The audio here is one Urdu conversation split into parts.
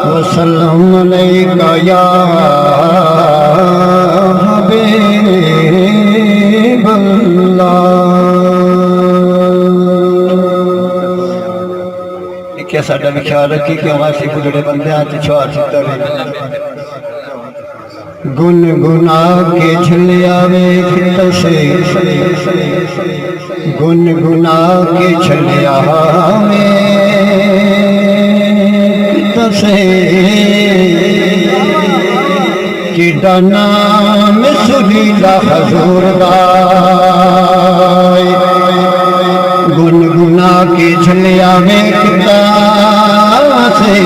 وسلم علیکہ یا حبیب اللہ۔ کیا ساڈا بھی خیال رکھی کہ ہمارے کو جڑے بندے آج چھوار سکتا رہے گنگنا کے جھلیا ویکھ تسے، گنگنا کے جھلیا ویکھ تسے، کیڈا نام سہیلا حضور دا، گنگنا کے جھلیا ویکھ تسے،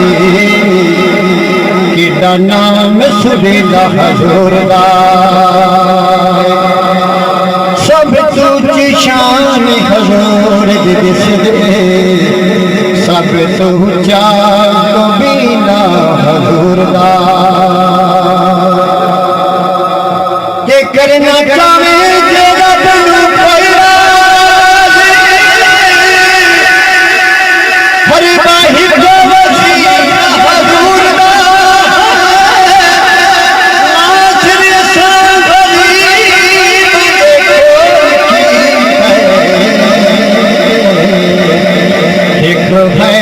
کیڈا نام سہیلا حضور دا، سب تو شان حضور دی صدقے، سب تو چاک بینا حضور دا، کہ کرنا چاہے جیڑا بنو کوئی راضی، ہر باہی کو وسیع حضور دا، ناصر سان غریب ایک ہے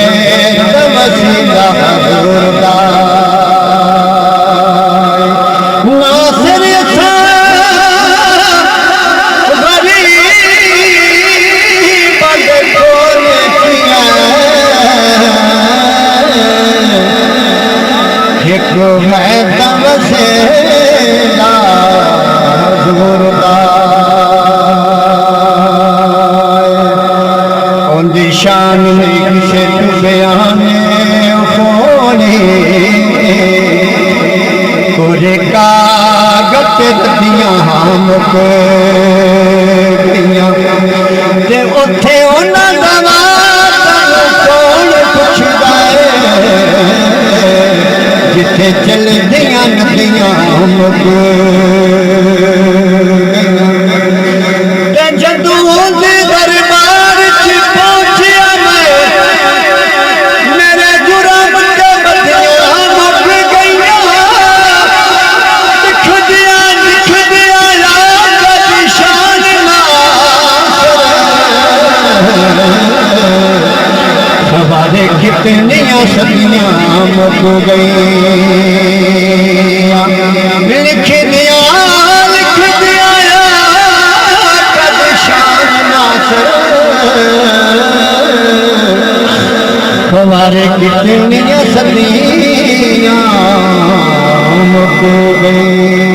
وسیلہ حضور دا، ناصر ایک ہے وسیلہ حضور دا، ان دی شان نہیں کسے تو بیان کھولی، کورے کاغذ دیاں ہم کو گئیاں، تے اتھے انہاں دا کون پوچھدا ہے، جتھے چل دیاں ندیاں ہم کو تے جدوں دے دربار چ پہنچیا میں، میرے جرم تے بدیاں مک گئیاں، لکھ دیا یاد دی شان ہمارے کتنیاں صدیاں مک گئیاں، لکھ دیا یاد دی شان ناصر، ہمارے کتنیاں صدیاں مک گئیاں۔